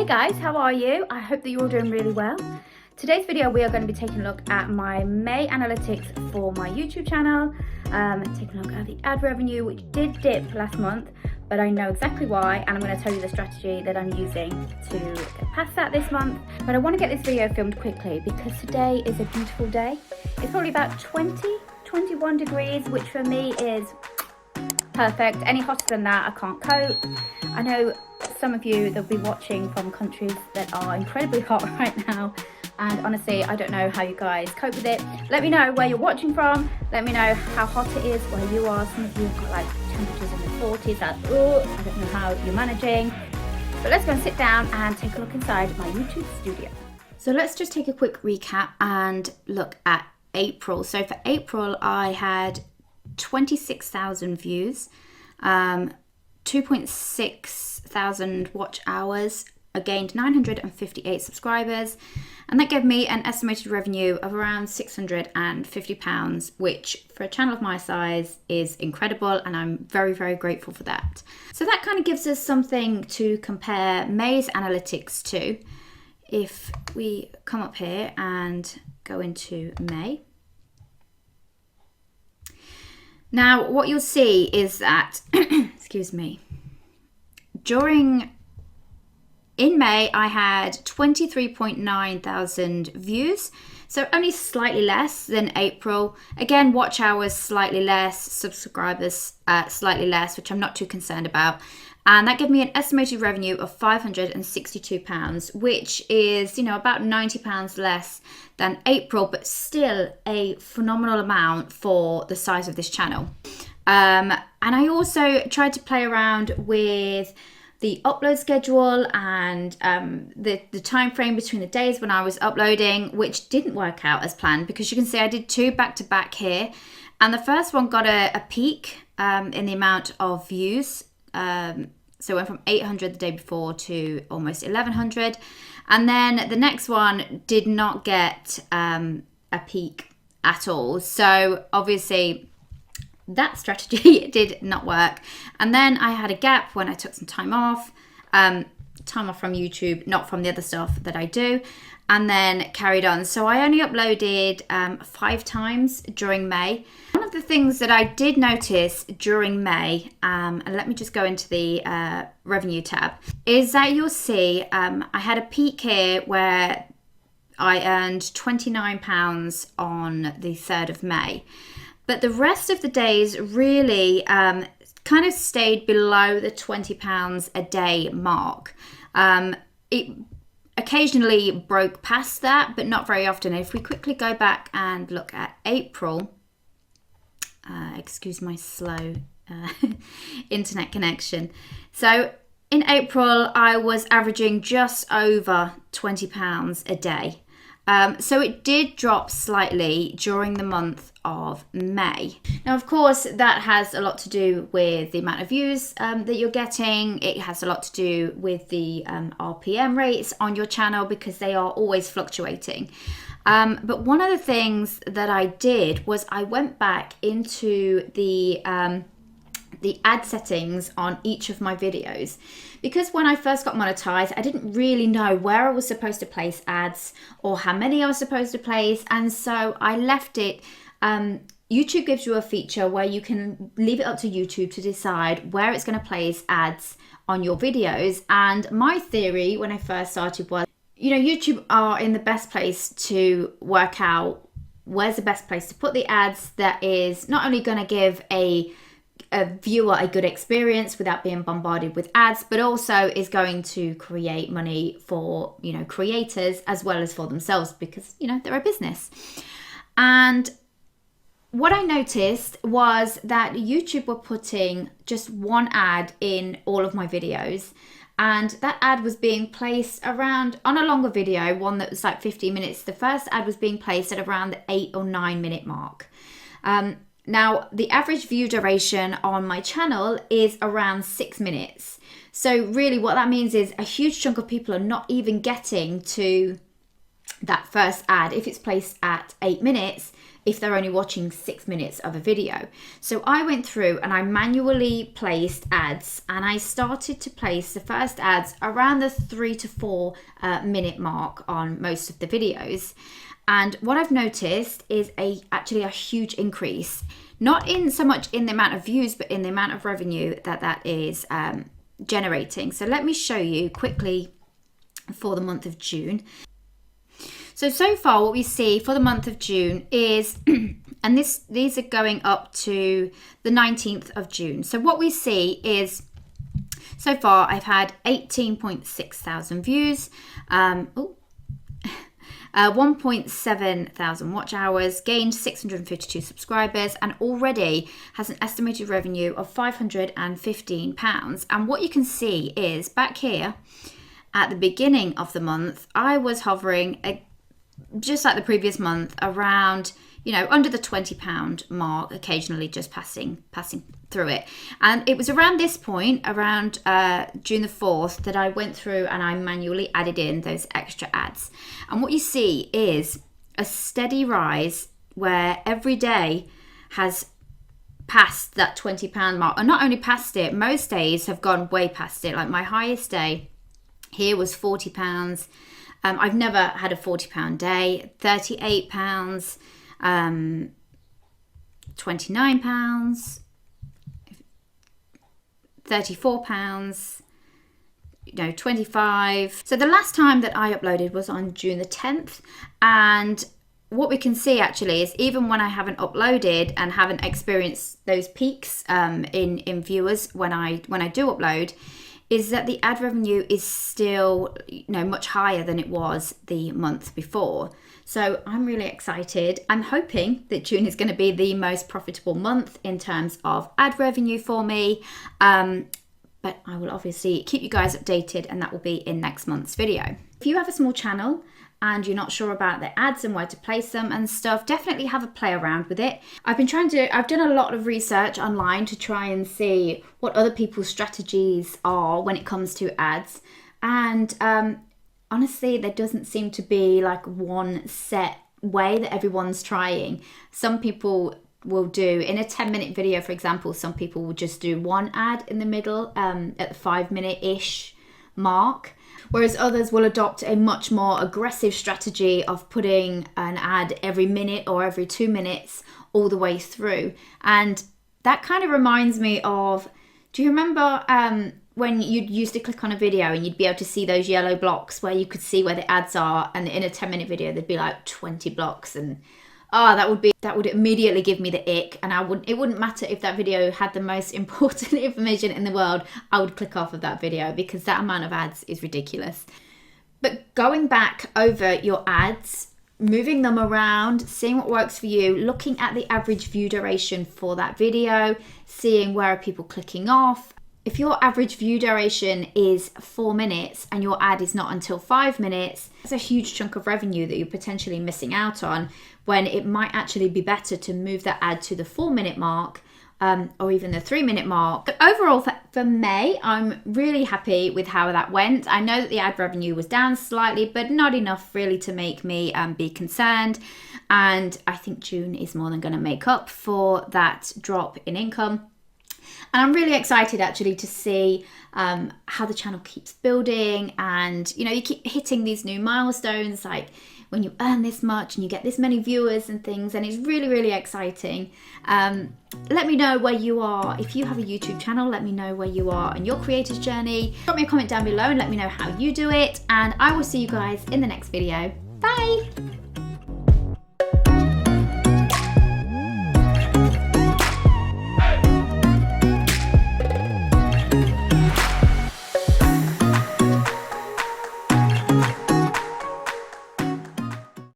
Hey guys, how are you? I hope that you're all doing really well. Today's video we are going to be taking a look at my May analytics for my YouTube channel, taking a look at the ad revenue, which did dip last month, but I know exactly why, and I'm going to tell you the strategy that I'm using to get past that this month. But I want to get this video filmed quickly because today is a beautiful day. It's probably about 21 degrees, which for me is perfect. Any hotter than that I can't cope. I know some of you that'll be watching from countries that are incredibly hot right now, and honestly I don't know how you guys cope with it. Let me know where you're watching from. Let me know how hot it is where you are. Some of you have got like temperatures in the 40s. I don't know how you're managing, but let's go and sit down and take a look inside my YouTube studio. So let's just take a quick recap and look at April. So for April I had 26,000 views, 2.6 thousand watch hours. I gained 958 subscribers, and that gave me an estimated revenue of around £650, which for a channel of my size is incredible, and I'm very, very grateful for that. So that kind of gives us something to compare May's analytics to. If we come up here and go into May. Now, what you'll see is that, excuse me, in May, I had 23.9 thousand views, so only slightly less than April. Again, watch hours slightly less, subscribers slightly less, which I'm not too concerned about. And that gave me an estimated revenue of £562, which is, about £90 less than April, but still a phenomenal amount for the size of this channel. And I also tried to play around with the upload schedule and the time frame between the days when I was uploading, which didn't work out as planned, because you can see I did two back-to-back here, and the first one got a peak in the amount of views. So it went from 800 the day before to almost 1100, and then the next one did not get a peak at all. So obviously that strategy did not work. And then I had a gap when I took some time off from YouTube, not from the other stuff that I do, and then carried on. So I only uploaded 5 times during May. One of the things that I did notice during May, and let me just go into the revenue tab, is that you'll see I had a peak here where I earned £29 on the 3rd of May. But the rest of the days really kind of stayed below the £20 a day mark. It occasionally broke past that, but not very often. If we quickly go back and look at April, excuse my slow internet connection. So in April, I was averaging just over £20 a day. So it did drop slightly during the month of May. Now, of course, that has a lot to do with the amount of views that you're getting. It has a lot to do with the RPM rates on your channel, because they are always fluctuating. But one of the things that I did was I went back into the ad settings on each of my videos, because when I first got monetized I didn't really know where I was supposed to place ads or how many I was supposed to place, and so I left it. YouTube gives you a feature where you can leave it up to YouTube to decide where it's going to place ads on your videos. And my theory when I first started was, YouTube are in the best place to work out where's the best place to put the ads that is not only going to give a viewer a good experience without being bombarded with ads, but also is going to create money for, creators as well as for themselves, because, they're a business. And what I noticed was that YouTube were putting just one ad in all of my videos, and that ad was being placed around, on a longer video, one that was like 15 minutes, the first ad was being placed at around the 8 or 9 minute mark. Now, the average view duration on my channel is around 6 minutes. So really what that means is a huge chunk of people are not even getting to that first ad. If it's placed at 8 minutes, if they're only watching 6 minutes of a video. So I went through and I manually placed ads, and I started to place the first ads around the 3 to 4 minute mark on most of the videos. And what I've noticed is actually a huge increase, not in so much in the amount of views, but in the amount of revenue that is generating. So let me show you quickly for the month of June. So far what we see for the month of June is, and these are going up to the 19th of June. So what we see is, so far I've had 18.6 thousand views, 1.7 thousand watch hours, gained 652 subscribers, and already has an estimated revenue of £515. And what you can see is back here at the beginning of the month, I was hovering just like the previous month around, under the £20 mark, occasionally just passing through it. And it was around this point, around June the 4th, that I went through and I manually added in those extra ads. And what you see is a steady rise where every day has passed that £20 mark, and not only passed it, most days have gone way past it. Like my highest day here was £40. I've never had a £40 day. £38, £29, £34, 25. So the last time that I uploaded was on June the 10th, and what we can see actually is even when I haven't uploaded and haven't experienced those peaks in viewers when I do upload, is that the ad revenue is still much higher than it was the month before. So I'm really excited. I'm hoping that June is going to be the most profitable month in terms of ad revenue for me. But I will obviously keep you guys updated, and that will be in next month's video. If you have a small channel and you're not sure about the ads and where to place them and stuff, definitely have a play around with it. I've done a lot of research online to try and see what other people's strategies are when it comes to ads. And honestly, there doesn't seem to be like one set way that everyone's trying. Some people will do, in a 10-minute video, for example, some people will just do one ad in the middle at the 5-minute-ish mark. Whereas others will adopt a much more aggressive strategy of putting an ad every minute or every 2 minutes all the way through. And that kind of reminds me of, do you remember when you used to click on a video and you'd be able to see those yellow blocks where you could see where the ads are, and in a 10-minute video there'd be like 20 blocks, and that would immediately give me the ick, and it wouldn't matter if that video had the most important information in the world, I would click off of that video because that amount of ads is ridiculous. But going back over your ads, moving them around, seeing what works for you, looking at the average view duration for that video, seeing where are people clicking off. If your average view duration is 4 minutes and your ad is not until 5 minutes, that's a huge chunk of revenue that you're potentially missing out on, when it might actually be better to move that ad to the 4-minute mark or even the 3-minute mark. But overall for May, I'm really happy with how that went. I know that the ad revenue was down slightly, but not enough really to make me be concerned. And I think June is more than going to make up for that drop in income. And I'm really excited actually to see how the channel keeps building, and you keep hitting these new milestones, like when you earn this much and you get this many viewers and things, and it's really, really exciting. Let me know where you are. If you have a YouTube channel, let me know where you are in your creator's journey. Drop me a comment down below and let me know how you do it, and I will see you guys in the next video. Bye!